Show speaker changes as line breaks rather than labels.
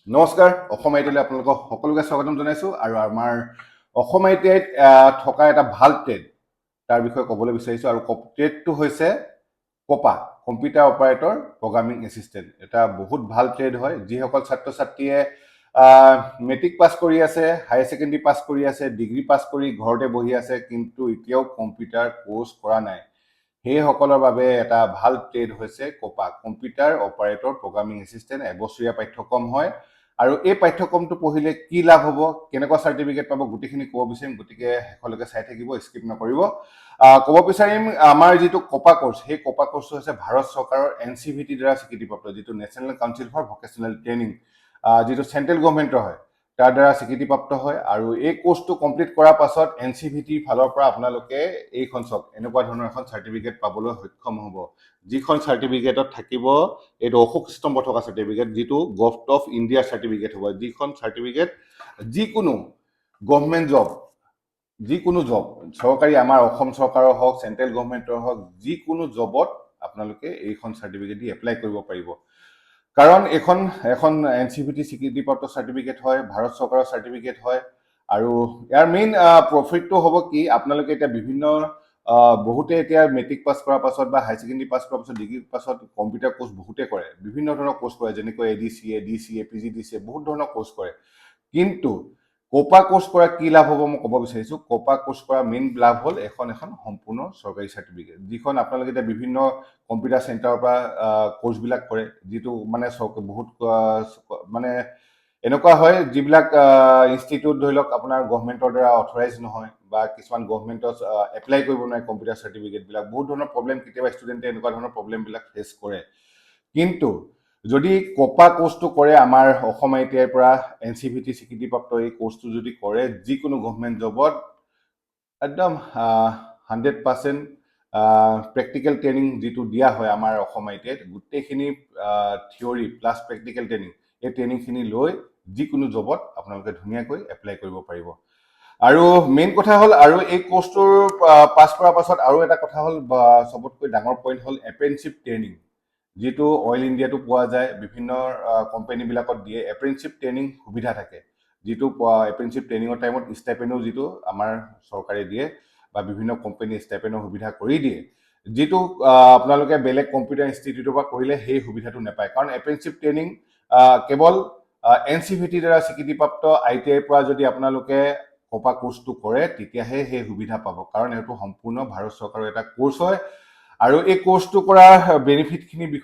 নমস্কাৰ অসম আইটিলৈ আপোনালোকক সকলোকে স্বাগতম জনাইছোঁ আৰু আমাৰ অসম আইটিআইত থকা এটা ভাল ট্ৰেড তাৰ বিষয়ে ক'বলৈ বিচাৰিছোঁ আৰু ট্ৰেডটো হৈছে কপা কম্পিউটাৰ অপাৰেটৰ প্ৰগ্ৰামিং এছিষ্টেণ্ট এটা বহুত ভাল ট্ৰেড হয় যিসকল ছাত্ৰ ছাত্ৰীয়ে মেট্ৰিক পাছ কৰি আছে হায়াৰ ছেকেণ্ডেৰী পাছ কৰি আছে ডিগ্ৰী পাছ কৰি ঘৰতে বহি আছে কিন্তু এতিয়াও কম্পিউটাৰ কোৰ্চ কৰা নাই সেইসকলৰ বাবে এটা ভাল ট্ৰেড হৈছে কপা কম্পিউটাৰ অপাৰেটৰ প্ৰগ্ৰামিং এছিষ্টেণ্ট এবছৰীয়া পাঠ্যক্ৰম হয় আৰু এই পাঠ্যক্ৰমটো পঢ়িলে কি লাভ হ'ব কেনেকুৱা চাৰ্টিফিকেট পাব গোটেইখিনি ক'ব বিচাৰিম গতিকে শেষলৈকে চাই থাকিব স্কিপ নকৰিব ক'ব বিচাৰিম আমাৰ যিটো কপা কোৰ্চ সেই কপা কোৰ্চটো হৈছে ভাৰত চৰকাৰৰ NCVT দ্বাৰা স্বীকৃতিপ্ৰাপ্ত যিটো national council for vocational training যিটো চেণ্ট্ৰেল গভৰ্ণমেণ্টৰ হয় তাৰ দ্বাৰা স্বীকৃতিপ্ৰাপ্ত হয় আৰু এই কোৰ্চটো কমপ্লিট কৰাৰ পাছত NCVTৰ ফালৰ পৰা আপোনালোকে এইখন চাওক এনেকুৱা ধৰণৰ এখন চাৰ্টিফিকেট পাবলৈ সক্ষম হ'ব যিখন চাৰ্টিফিকেটত থাকিব এইটো অশোক স্তম্ভ থকা চাৰ্টিফিকেট যিটো গভৰ্ণমেণ্ট অফ ইণ্ডিয়াৰ চাৰ্টিফিকেট হ'ব যিখন চাৰ্টিফিকেট যিকোনো গভৰ্ণমেণ্ট জব যিকোনো জব চৰকাৰী আমাৰ অসম চৰকাৰৰ হওক চেণ্ট্ৰেল গভৰ্ণমেণ্টৰ হওক যিকোনো জবত আপোনালোকে এইখন চাৰ্টিফিকেট দি এপ্লাই কৰিব পাৰিব কাৰণ এখন NCVT স্বীকৃতিপ্ৰাপ্ত চাৰ্টিফিকেট হয় ভাৰত চৰকাৰৰ চাৰ্টিফিকেট হয় আৰু ইয়াৰ মেইন প্ৰফিটটো হ'ব কি আপোনালোকে এতিয়া বিভিন্ন বহুতে এতিয়া মেট্ৰিক পাছ কৰাৰ পাছত বা হায়াৰ ছেকেণ্ডেৰী পাছ কৰাৰ পাছত ডিগ্ৰীৰ পাছত কম্পিউটাৰ কোৰ্চ বহুতে কৰে বিভিন্ন ধৰণৰ কোৰ্চ কৰে যেনেকৈ ADCA DCA PGDCA বহুত ধৰণৰ কোৰ্চ কৰে কিন্তু কপা কোৰ্চ কৰা কি লাভ হ'ব মই ক'ব বিচাৰিছোঁ কপা কোৰ্চ কৰা মেইন লাভ হ'ল এখন সম্পূৰ্ণ চৰকাৰী চাৰ্টিফিকেট যিখন আপোনালোকে এতিয়া বিভিন্ন কম্পিউটাৰ চেণ্টাৰৰ পৰা কোৰ্চবিলাক কৰে যিটো মানে বহুত মানে এনেকুৱা হয় যিবিলাক ইনষ্টিটিউট ধৰি লওক আপোনাৰ গভৰ্ণমেণ্টৰ দ্বাৰা অথৰাইজ নহয় বা কিছুমান গভৰ্ণমেণ্টত এপ্লাই কৰিব নোৱাৰে কম্পিউটাৰ চাৰ্টিফিকেটবিলাক বহুত ধৰণৰ প্ৰব্লেম কেতিয়াবা ষ্টুডেণ্টে এনেকুৱা ধৰণৰ প্ৰব্লেমবিলাক ফেচ কৰে কিন্তু যদি কপা কোৰ্চটো কৰে আমাৰ অসম ITIৰ পৰা NCVT স্বীকৃতিপ্ৰাপ্ত এই কোৰ্চটো যদি কৰে যিকোনো গভৰ্ণমেণ্ট জবত একদম 100% প্ৰেক্টিকেল ট্ৰেইনিং যিটো দিয়া হয় আমাৰ অসম ITIত গোটেইখিনি থিয়ৰী প্লাছ প্ৰেক্টিকেল ট্ৰেইনিং এই ট্ৰেইনিংখিনি লৈ যিকোনো জবত আপোনালোকে ধুনীয়াকৈ এপ্লাই কৰিব পাৰিব আৰু মেইন কথা হ'ল আৰু এই কোৰ্চটোৰ পাছ কৰাৰ পাছত আৰু এটা কথা হ'ল চবতকৈ ডাঙৰ পইণ্ট হ'ল এপ্ৰেণ্টিছশ্বিপ ট্ৰেইনিং যিটো অইল ইণ্ডিয়াটো পোৱা যায় বিভিন্ন কোম্পানীবিলাকত দিয়ে এপ্ৰেণ্টিছশ্বিপ ট্ৰেইনিং সুবিধা থাকে যিটো এপ্ৰেণ্টিছশ্বিপ ট্ৰেইনিঙৰ টাইমত ষ্টাইপেণ্ডো যিটো আমাৰ চৰকাৰে দিয়ে বা বিভিন্ন কোম্পানী ষ্টাইপেণ্ডৰ সুবিধা কৰি দিয়ে যিটো আপোনালোকে বেলেগ কম্পিউটাৰ ইনষ্টিটিউটৰ পৰা কৰিলে সেই সুবিধাটো নাপায় কাৰণ এপ্ৰেণ্টিছশ্বিপ ট্ৰেইনিং কেৱল NCVTৰ দ্বাৰা স্বীকৃতিপ্ৰাপ্ত ITIৰ পৰা যদি আপোনালোকে কপা কোৰ্চটো কৰে তেতিয়াহে সেই সুবিধা পাব কাৰণ এইটো সম্পূৰ্ণ ভাৰত চৰকাৰৰ এটা কোৰ্চ হয় আৰু এই কোৰ্চটো কৰা বেনিফিটখিনিৰ বিষয়ে